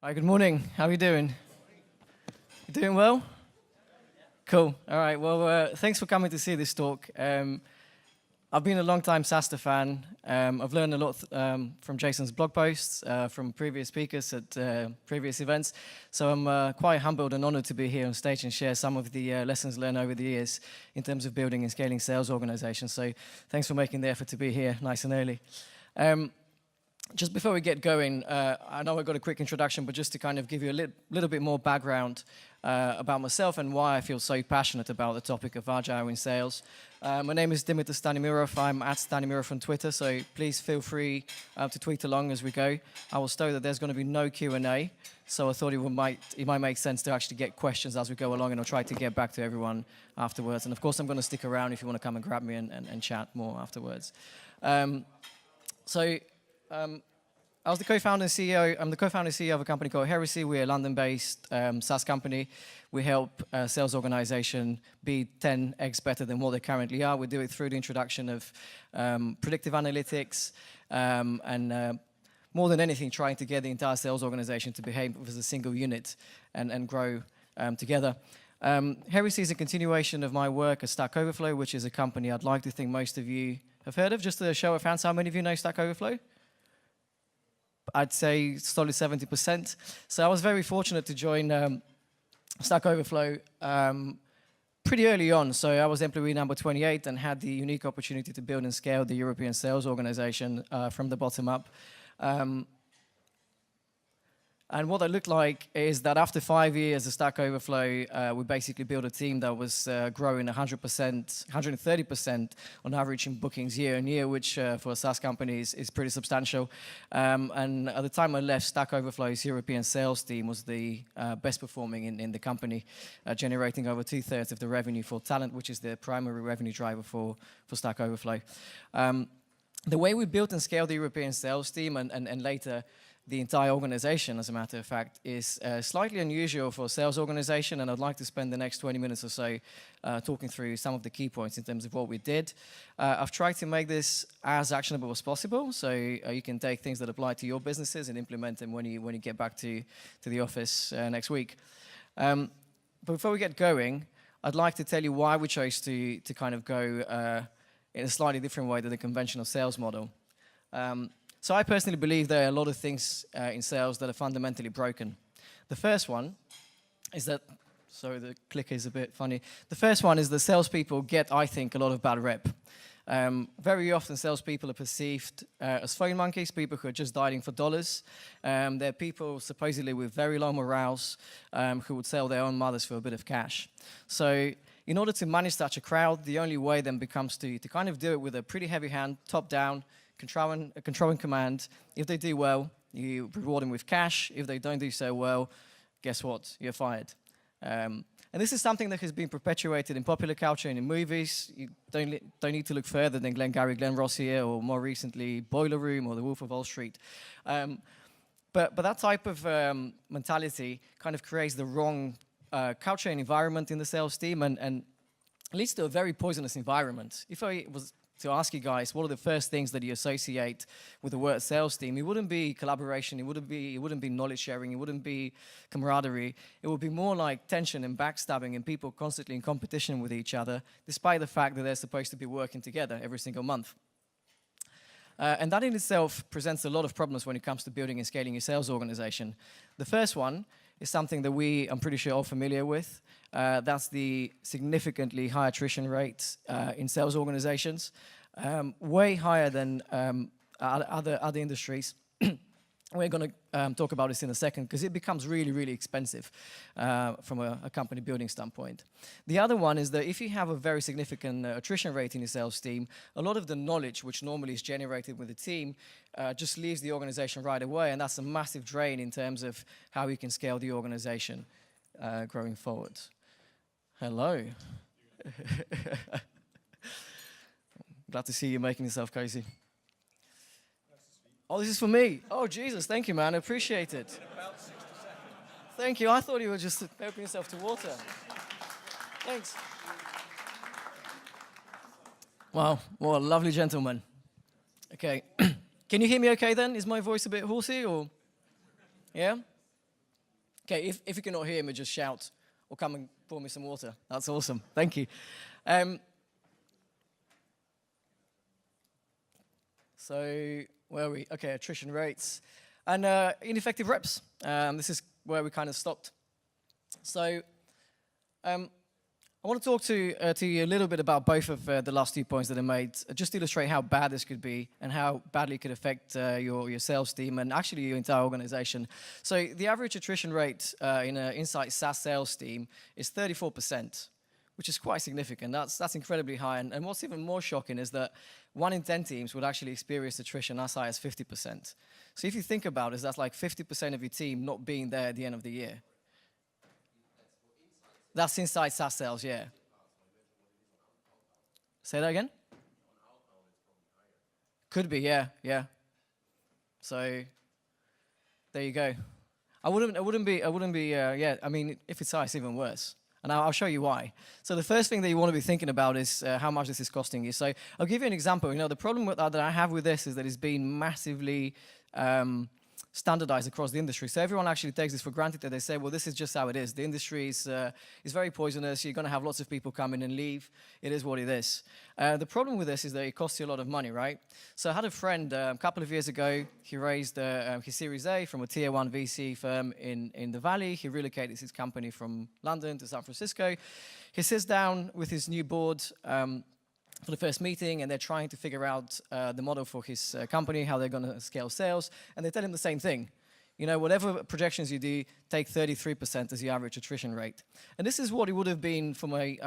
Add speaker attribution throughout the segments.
Speaker 1: Hi, good morning. How are you doing? You doing well? Cool. All right. Well, thanks for coming to see this talk. I've been a long-time SaaStr fan. I've learned a lot from Jason's blog posts, from previous speakers at previous events. So I'm quite humbled and honored to be here on stage and share some of the lessons learned over the years in terms of building and scaling sales organizations. So thanks for making the effort to be here nice and early. Just before we get going, I know I got a quick introduction, but just to kind of give you a little bit more background about myself and why I feel so passionate about the topic of Agile in sales. My name is Dimitar Stanimirov. I'm at Stanimirov on Twitter, so please feel free to tweet along as we go. I will state that there's going to be no Q&A, so I thought it might make sense to actually get questions as we go along, and I'll try to get back to everyone afterwards. And of course, I'm going to stick around if you want to come and grab me and chat more afterwards. I was the co-founder and CEO. I'm the co-founder and CEO of a company called Heresy. We're a London-based SaaS company. We help a sales organization be 10x better than what they currently are. We do it through the introduction of predictive analytics and more than anything, trying to get the entire sales organization to behave as a single unit and grow together. Heresy is a continuation of my work at Stack Overflow, which is a company I'd like to think most of you have heard of. Just a show of hands, how many of you know Stack Overflow? I'd say solid 70%. So I was very fortunate to join Stack Overflow pretty early on. So I was employee number 28 and had the unique opportunity to build and scale the European sales organization from the bottom up. And what that looked like is that after 5 years of Stack Overflow, we basically built a team that was growing 100%, 130% on average in bookings year on year, which for a SaaS company is pretty substantial. And at the time I left, Stack Overflow's European sales team was the best performing in the company, generating over 2/3 of the revenue for talent, which is the primary revenue driver for Stack Overflow. The way we built and scaled the European sales team and later the entire organization, as a matter of fact, is slightly unusual for a sales organization, and I'd like to spend the next 20 minutes or so talking through some of the key points in terms of what we did. I've tried to make this as actionable as possible, so you can take things that apply to your businesses and implement them when you get back to the office next week. But before we get going, I'd like to tell you why we chose to kind of go in a slightly different way than the conventional sales model. So I personally believe there are a lot of things in sales that are fundamentally broken. The first one is that, sorry, the clicker is a bit funny. The first one is that salespeople get, I think, a lot of bad rep. Very often salespeople are perceived as phone monkeys, people who are just diving for dollars. They're people supposedly with very low morales who would sell their own mothers for a bit of cash. So in order to manage such a crowd, the only way then becomes to kind of do it with a pretty heavy hand, top down, controlling command. If they do well, you reward them with cash. If they don't do so well, guess what? You're fired. And this is something that has been perpetuated in popular culture and in movies. You don't need to look further than Glengarry Glen Ross here, or more recently, Boiler Room or The Wolf of Wall Street. But that type of mentality kind of creates the wrong culture and environment in the sales team and leads to a very poisonous environment. If I was to ask you guys, what are the first things that you associate with the word sales team? It wouldn't be collaboration, it wouldn't be knowledge sharing, it wouldn't be camaraderie. It would be more like tension and backstabbing and people constantly in competition with each other, despite the fact that they're supposed to be working together every single month. And that in itself presents a lot of problems when it comes to building and scaling your sales organization. The first one is something that I'm pretty sure, all familiar with. That's the significantly high attrition rate in sales organizations, way higher than other industries. We're going to talk about this in a second because it becomes really, really expensive from a company building standpoint. The other one is that if you have a very significant attrition rate in your sales team, a lot of the knowledge which normally is generated with the team just leaves the organization right away, and that's a massive drain in terms of how you can scale the organization growing forward. Hello. Glad to see you making yourself cozy. Oh, this is for me. Oh, Jesus, thank you, man. I appreciate it. Thank you. I thought you were just helping yourself to water. Thanks. Wow, what a lovely gentleman. Okay. Can you hear me okay then? Is my voice a bit horsey or? Yeah? Okay, if you cannot hear me, just shout or come and pour me some water. That's awesome. Thank you. So where are we? Okay, attrition rates and ineffective reps. This is where we kind of stopped. So I want to talk to you a little bit about both of the last 2 points that I made, just to illustrate how bad this could be and how badly it could affect your sales team and actually your entire organization. So the average attrition rate in an Insight SaaS sales team is 34%, which is quite significant. That's incredibly high. And what's even more shocking is that 1 in 10 teams would actually experience attrition as high as 50%. So if you think about it, that's like 50% of your team not being there at the end of the year. That's inside SaaS sales, yeah. Say that again? Could be, yeah. So there you go. I wouldn't be, I mean, if it's high, it's even worse. And I'll show you why. So the first thing that you want to be thinking about is how much this is costing you. So I'll give you an example. You know, the problem that I have with this is that it's been massively standardized across the industry. So everyone actually takes this for granted that they say, well, this is just how it is. The industry is very poisonous. You're going to have lots of people come in and leave. It is what it is. The problem with this is that it costs you a lot of money, right? So I had a friend a couple of years ago. He raised his Series A from a tier 1 VC firm in the Valley. He relocated his company from London to San Francisco. He sits down with his new board for the first meeting, and they're trying to figure out the model for his company, how they're going to scale sales, and they tell him the same thing. You know, whatever projections you do, take 33% as the average attrition rate. And this is what it would have been for my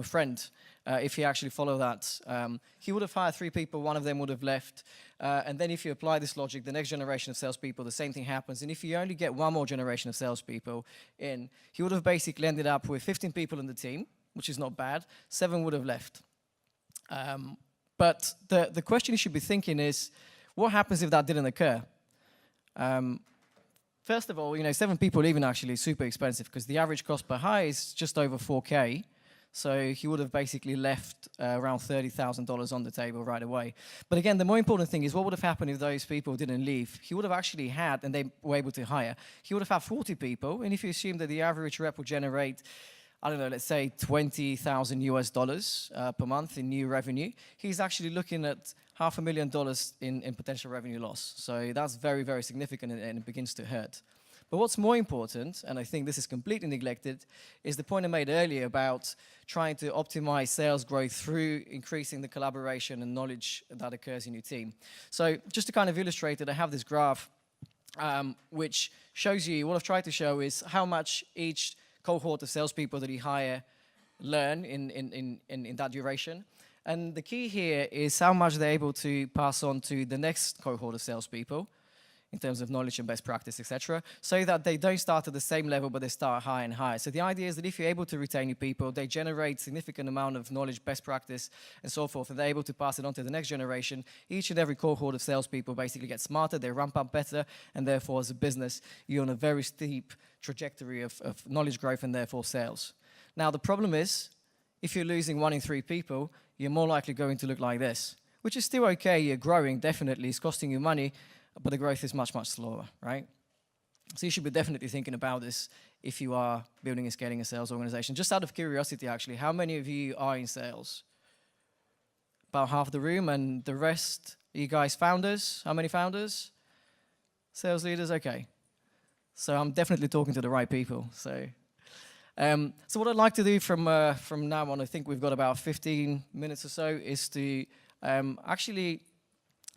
Speaker 1: friend if he actually followed that. He would have hired 3 people, 1 of them would have left, and then if you apply this logic, the next generation of salespeople, the same thing happens, and if you only get 1 more generation of salespeople in, he would have basically ended up with 15 people in the team, which is not bad. 7 would have left. But the question you should be thinking is, what happens if that didn't occur? First of all, you know, 7 people leaving actually is super expensive because the average cost per hire is just over $4K. So he would have basically left around $30,000 on the table right away. But again, the more important thing is what would have happened if those people didn't leave? He would have actually had, and they were able to hire, he would have had 40 people. And if you assume that the average rep will generate, I don't know, let's say $20,000 per month in new revenue, he's actually looking at $500,000 in potential revenue loss. So that's very, very significant, and it begins to hurt. But what's more important, and I think this is completely neglected, is the point I made earlier about trying to optimize sales growth through increasing the collaboration and knowledge that occurs in your team. So just to kind of illustrate it, I have this graph which shows you, what I've tried to show is how much each cohort of salespeople that you hire learn in that duration. And the key here is how much they're able to pass on to the next cohort of salespeople in terms of knowledge and best practice, etc., so that they don't start at the same level, but they start higher and higher. So the idea is that if you're able to retain your people, they generate significant amount of knowledge, best practice, and so forth, and they're able to pass it on to the next generation. Each and every cohort of salespeople basically get smarter, they ramp up better, and therefore, as a business, you're on a very steep trajectory of knowledge growth and therefore sales. Now, the problem is, if you're losing 1 in 3 people, you're more likely going to look like this, which is still okay. You're growing, definitely. It's costing you money, but the growth is much, much slower, right? So you should be definitely thinking about this if you are building and scaling a sales organization. Just out of curiosity, actually, how many of you are in sales? About half the room, and the rest, are you guys founders? How many founders? Sales leaders? Okay. So I'm definitely talking to the right people. So what I'd like to do from now on, I think we've got about 15 minutes or so, is to actually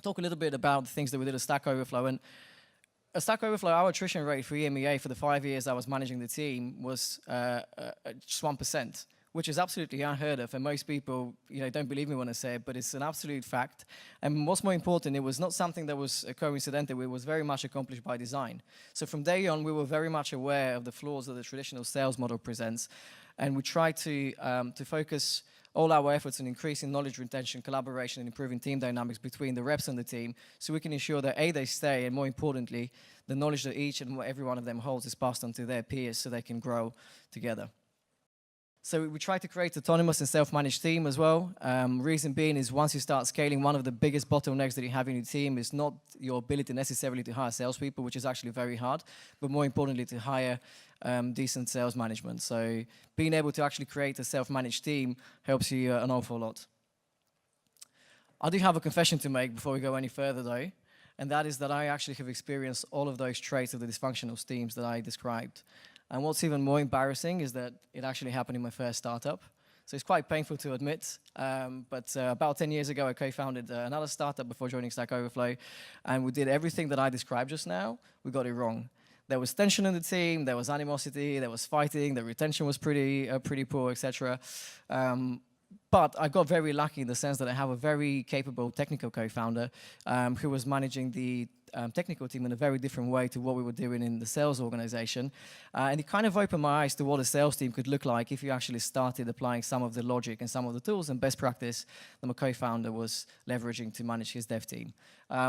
Speaker 1: talk a little bit about the things that we did at Stack Overflow. And at Stack Overflow, our attrition rate for EMEA for the 5 years I was managing the team was just 1%, which is absolutely unheard of. And most people, you know, don't believe me when I say it, but it's an absolute fact. And what's more important, it was not something that was coincidental. It was very much accomplished by design. So from day on, we were very much aware of the flaws that the traditional sales model presents. And we tried to focus all our efforts on increasing knowledge retention, collaboration, and improving team dynamics between the reps and the team, so we can ensure that A, they stay, and more importantly, the knowledge that each and every one of them holds is passed on to their peers so they can grow together. So we try to create autonomous and self-managed team as well. Reason being is once you start scaling, one of the biggest bottlenecks that you have in your team is not your ability necessarily to hire salespeople, which is actually very hard, but more importantly to hire decent sales management. So being able to actually create a self-managed team helps you an awful lot. I do have a confession to make before we go any further though, and that is that I actually have experienced all of those traits of the dysfunctional teams that I described. And what's even more embarrassing is that it actually happened in my first startup. So it's quite painful to admit, but about 10 years ago, I co-founded another startup before joining Stack Overflow, and we did everything that I described just now. We got it wrong. There was tension in the team, there was animosity, there was fighting, the retention was pretty poor, etc. But I got very lucky in the sense that I have a very capable technical co-founder who was managing the technical team in a very different way to what we were doing in the sales organization. And it kind of opened my eyes to what a sales team could look like if you actually started applying some of the logic and some of the tools and best practice that my co-founder was leveraging to manage his dev team.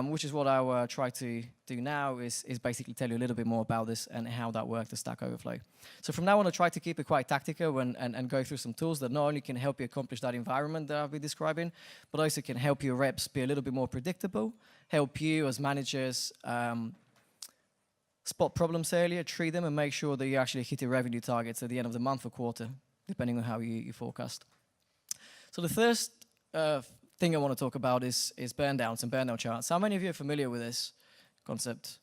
Speaker 1: Which is what I will try to do now is basically tell you a little bit more about this and how that worked at Stack Overflow. So from now on, I try to keep it quite tactical and go through some tools that not only can help you accomplish that environment that I've been describing, but also can help your reps be a little bit more predictable, help you as managers spot problems earlier, treat them, and make sure that you actually hit your revenue targets at the end of the month or quarter, depending on how you forecast. So the first thing I want to talk about is burn downs and burn down charts. How many of you are familiar with this concept?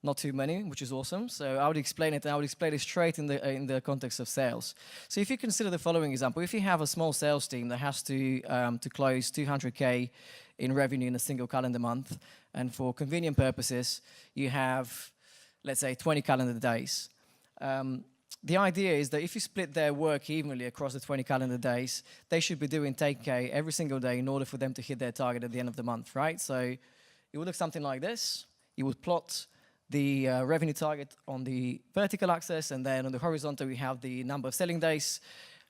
Speaker 1: Not too many, which is awesome. So I would explain it, and I would explain it straight in the context of sales. So if you consider the following example, if you have a small sales team that has to close 200K in revenue in a single calendar month, and for convenient purposes, you have, let's say, 20 calendar days. The idea is that if you split their work evenly across the 20 calendar days, they should be doing 10K every single day in order for them to hit their target at the end of the month, right? So it would look something like this. You would plot the revenue target on the vertical axis, and then on the horizontal we have the number of selling days.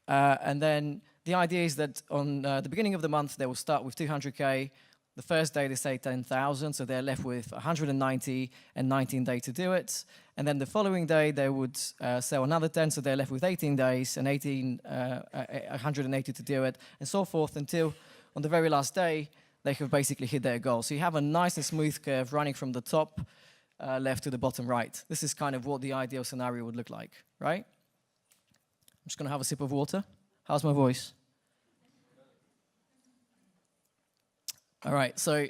Speaker 1: And then the idea is that on the beginning of the month, they will start with 200K. The first day they say 10,000, so they're left with 190 and 19 days to do it. And then the following day they would sell another 10, so they're left with 18 days and 180 to do it, and so forth until on the very last day they have basically hit their goal. So you have a nice and smooth curve running from the top left to the bottom right. This is kind of what the ideal scenario would look like, right? I'm just going to have a sip of water. How's my voice? All right, so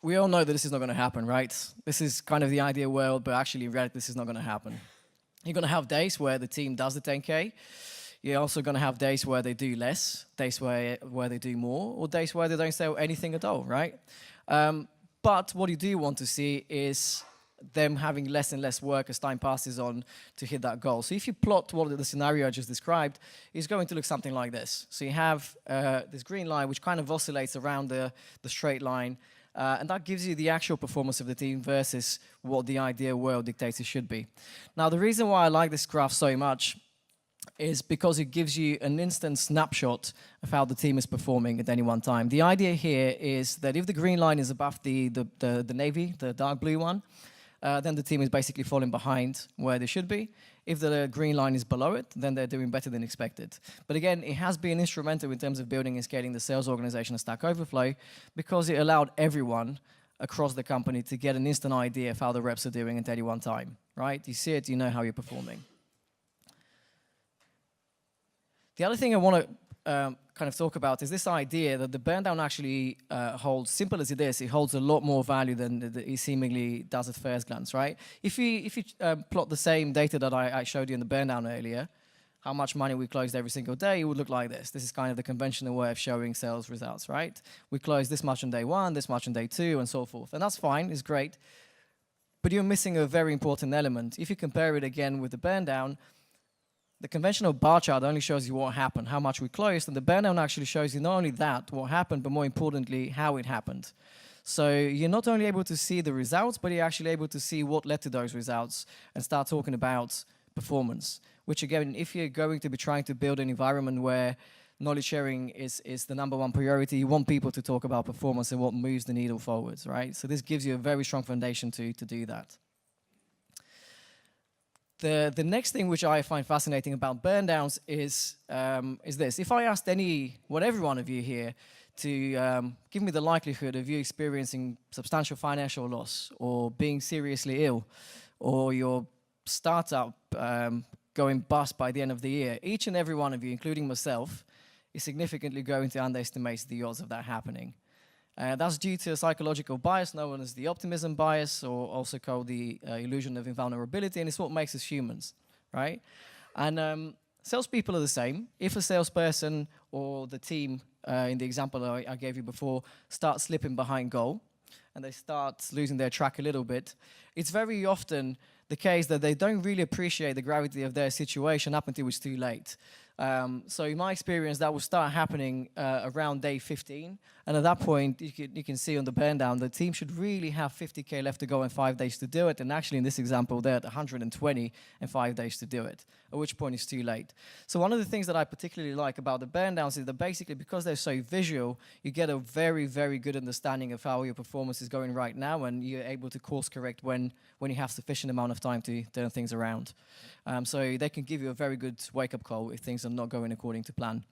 Speaker 1: we all know that this is not going to happen, right? This is kind of the ideal world, but actually in reality this is not going to happen. You're going to have days where the team does the 10K. You're also going to have days where they do less, days where they do more, or days where they don't sell anything at all, right? But what you do want to see is them having less and less work as time passes on to hit that goal. So if you plot what the scenario I just described, it's going to look something like this. So you have this green line which kind of oscillates around the straight line, and that gives you the actual performance of the team versus what the ideal world dictates it should be. Now the reason why I like this graph so much is because it gives you an instant snapshot of how the team is performing at any one time. The idea here is that if the green line is above the navy, the dark blue one, then the team is basically falling behind where they should be. If the green line is below it, then they're doing better than expected. But again, it has been instrumental in terms of building and scaling the sales organization at Stack Overflow because it allowed everyone across the company to get an instant idea of how the reps are doing at any one time, right? You see it, you know how you're performing. The other thing I want to kind of talk about is this idea that the burn down actually holds, simple as it is, it holds a lot more value than it seemingly does at first glance, right? If you plot the same data that I showed you in the burn down earlier, how much money we closed every single day, it would look like this. This is kind of the conventional way of showing sales results, right? We closed this much on day one, this much on day two, and so forth. And that's fine, it's great. But you're missing a very important element. If you compare it again with the burn down, the conventional bar chart only shows you what happened, how much we closed, and the burn down actually shows you not only that, what happened, but more importantly, how it happened. So you're not only able to see the results, but you're actually able to see what led to those results and start talking about performance, which again, if you're going to be trying to build an environment where knowledge sharing is the #1 priority, you want people to talk about performance and what moves the needle forwards, right? So this gives you a very strong foundation to do that. The next thing which I find fascinating about burn downs is this. If I asked every one of you here to give me the likelihood of you experiencing substantial financial loss or being seriously ill or your startup going bust by the end of the year, each and every one of you, including myself, is significantly going to underestimate the odds of that happening. That's due to a psychological bias known as the optimism bias, or also called the illusion of invulnerability, and it's what makes us humans, right? And salespeople are the same. If a salesperson or the team, in the example I gave you before, start slipping behind goal, and they start losing their track a little bit, it's very often the case that they don't really appreciate the gravity of their situation up until it's too late. So in my experience, that will start happening around day 15. And at that point, you can see on the burn down, the team should really have 50K left to go and 5 days to do it. And actually, in this example, they're at 120 and 5 days to do it, at which point it's too late. So one of the things that I particularly like about the burn downs is that basically, because they're so visual, you get a very, very good understanding of how your performance is going right now, and you're able to course correct when you have sufficient amount of time to turn things around. So they can give you a very good wake-up call if things are not going according to plan.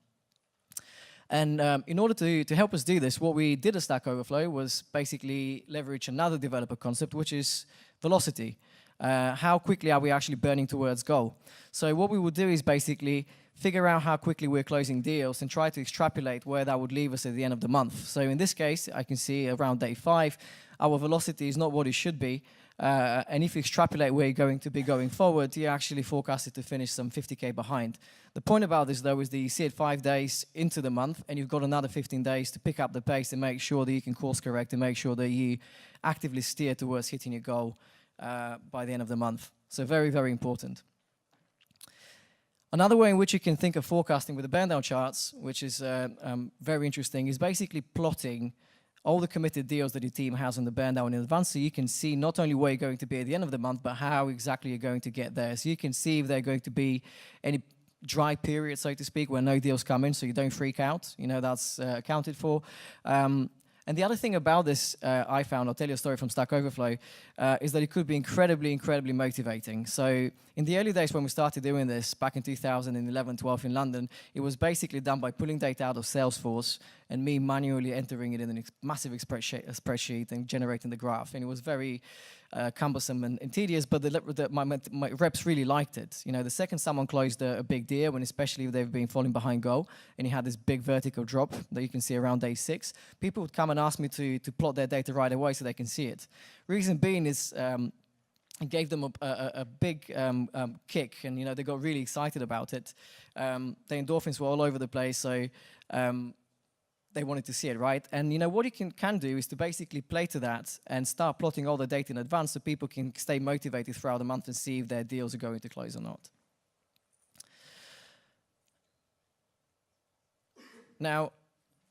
Speaker 1: And in order to help us do this, what we did at Stack Overflow was basically leverage another developer concept, which is velocity. How quickly are we actually burning towards goal? So what we would do is basically figure out how quickly we're closing deals and try to extrapolate where that would leave us at the end of the month. So in this case, I can see around day 5, our velocity is not what it should be. And if you extrapolate where you're going to be going forward, you're actually forecasted to finish some 50K behind. The point about this, though, is that you see it 5 days into the month, and you've got another 15 days to pick up the pace and make sure that you can course correct and make sure that you actively steer towards hitting your goal by the end of the month. So very, very important. Another way in which you can think of forecasting with the burn down charts, which is very interesting, is basically plotting all the committed deals that your team has on the burn down in advance, so you can see not only where you're going to be at the end of the month, but how exactly you're going to get there. So you can see if there are going to be any dry period, so to speak, where no deals come in, so you don't freak out. You know, that's accounted for. And the other thing about this, I found, I'll tell you a story from Stack Overflow, is that it could be incredibly, incredibly motivating. So in the early days when we started doing this, back in 2011, 12 in London, it was basically done by pulling data out of Salesforce and me manually entering it in a massive spreadsheet and generating the graph. And it was very cumbersome and tedious, but my reps really liked it. You know, the second someone closed a big deal, and especially if they've been falling behind goal, and you had this big vertical drop that you can see around day 6, people would come and ask me to plot their data right away so they can see it. Reason being is it gave them a big kick, and you know, they got really excited about it. The endorphins were all over the place, so they wanted to see it, right? And you know what you can do is to basically play to that and start plotting all the data in advance so people can stay motivated throughout the month and see if their deals are going to close or not. Now,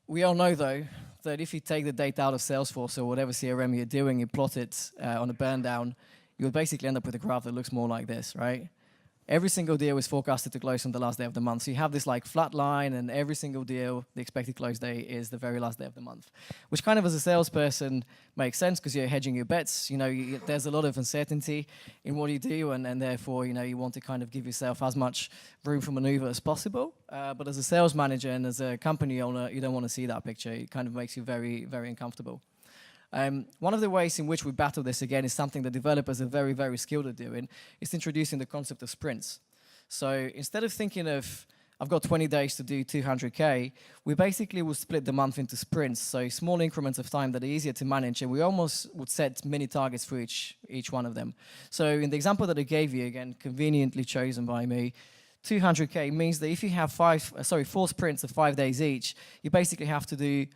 Speaker 1: we all know, though, that if you take the data out of Salesforce or whatever CRM you're doing, you plot it on a burn down, you'll basically end up with a graph that looks more like this, right? Every single deal is forecasted to close on the last day of the month. So you have this like flat line, and every single deal, the expected close day is the very last day of the month, which kind of as a salesperson makes sense because you're hedging your bets. You know, there's a lot of uncertainty in what you do, and therefore, you know, you want to kind of give yourself as much room for maneuver as possible. But as a sales manager and as a company owner, you don't want to see that picture. It kind of makes you very, very uncomfortable. One of the ways in which we battle this, again, is something that developers are very, very skilled at doing. It's introducing the concept of sprints. So instead of thinking of, I've got 20 days to do 200K, we basically will split the month into sprints, so small increments of time that are easier to manage, and we almost would set mini targets for each one of them. So in the example that I gave you, again, conveniently chosen by me, 200K means that if you have 4 sprints of 5 days each, you basically have to do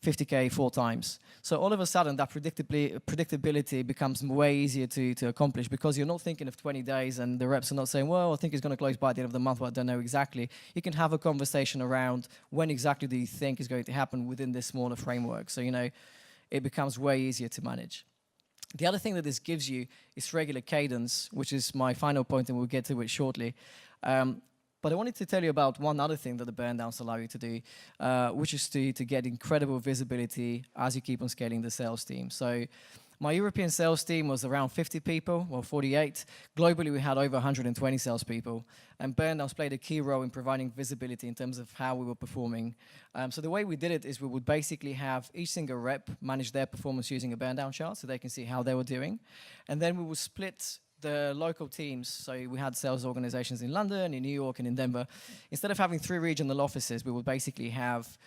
Speaker 1: 50K 4 times. So all of a sudden, that predictability becomes way easier to accomplish because you're not thinking of 20 days and the reps are not saying, well, I think it's going to close by the end of the month, but I don't know exactly. You can have a conversation around when exactly do you think is going to happen within this smaller framework. So, you know, it becomes way easier to manage. The other thing that this gives you is regular cadence, which is my final point, and we'll get to it shortly. But I wanted to tell you about one other thing that the burn downs allow you to do, which is to get incredible visibility as you keep on scaling the sales team. So My European sales team was around 50 people, well, 48. Globally, we had over 120 salespeople. And burn downs played a key role in providing visibility in terms of how we were performing. So the way we did it is we would basically have each single rep manage their performance using a burn down chart so they can see how they were doing. And then we would split the local teams. So we had sales organizations in London, in New York, and in Denver. Instead of having 3 regional offices, we would basically have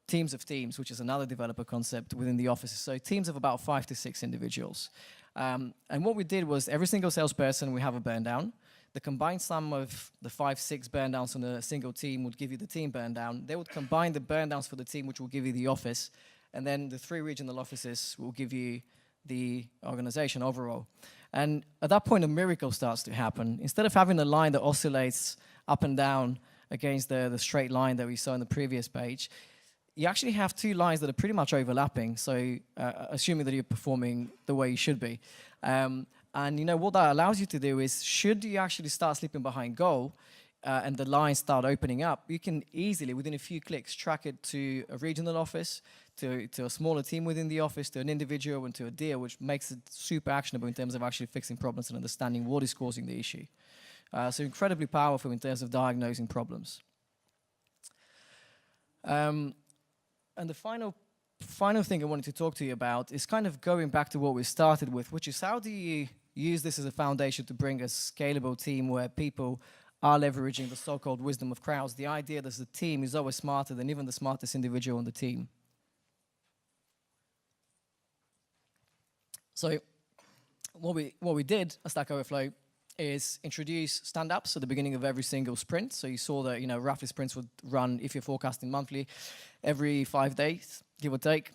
Speaker 1: teams of teams, which is another developer concept within the offices. So teams of about 5 to 6 individuals. And what we did was every single salesperson, we have a burn down. The combined sum of the 5, 6 burn downs on a single team would give you the team burn down. They would combine the burn downs for the team, which will give you the office. And then the 3 regional offices will give you the organization overall. And at that point, a miracle starts to happen. Instead of having a line that oscillates up and down against the straight line that we saw in the previous page, you actually have 2 lines that are pretty much overlapping, so assuming that you're performing the way you should be. And you know what that allows you to do is, should you actually start slipping behind goal and the lines start opening up, you can easily, within a few clicks, track it to a regional office, to a smaller team within the office, to an individual, and to a deal, which makes it super actionable in terms of actually fixing problems and understanding what is causing the issue. So incredibly powerful in terms of diagnosing problems. And the final thing I wanted to talk to you about is kind of going back to what we started with, which is how do you use this as a foundation to bring a scalable team where people are leveraging the so-called wisdom of crowds, the idea that the team is always smarter than even the smartest individual on the team. So what we did at Stack Overflow is introduce stand-ups at the beginning of every single sprint. So you saw that, roughly sprints would run, if you're forecasting monthly, every 5 days, give or take.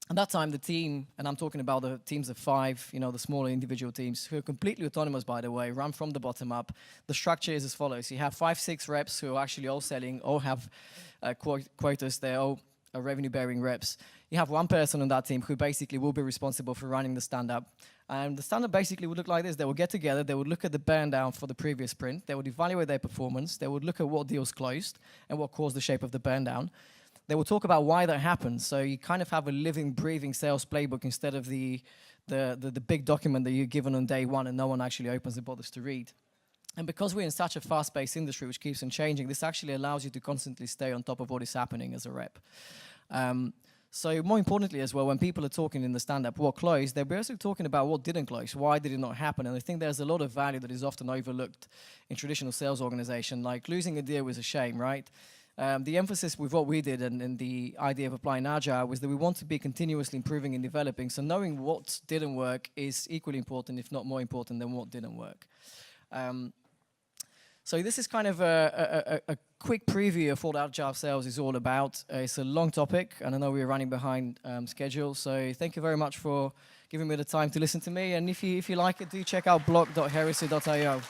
Speaker 1: At that time, the team, and I'm talking about the teams of 5, the smaller individual teams, who are completely autonomous, by the way, run from the bottom up. The structure is as follows. You have 5, 6 reps who are actually all selling, all have quotas, they're all revenue-bearing reps. You have 1 person on that team who basically will be responsible for running the stand-up. And the stand-up basically would look like this. They would get together, they would look at the burn down for the previous sprint, they would evaluate their performance, they would look at what deals closed and what caused the shape of the burn down. They will talk about why that happened. So you kind of have a living, breathing sales playbook instead of the big document that you're given on day 1 and no one actually opens and bothers to read. And because we're in such a fast-paced industry which keeps on changing, this actually allows you to constantly stay on top of what is happening as a rep. So more importantly as well, when people are talking in the stand-up what closed, they're basically talking about what didn't close, why did it not happen. And I think there's a lot of value that is often overlooked in traditional sales organization, like losing a deal was a shame, right? The emphasis with what we did and the idea of applying Agile was that we want to be continuously improving and developing. So knowing what didn't work is equally important, if not more important than what didn't work. So this is kind of a quick preview of what Agile Sales is all about. It's a long topic, and I know we're running behind schedule. So thank you very much for giving me the time to listen to me. And if you like it, do check out blog.heresy.io.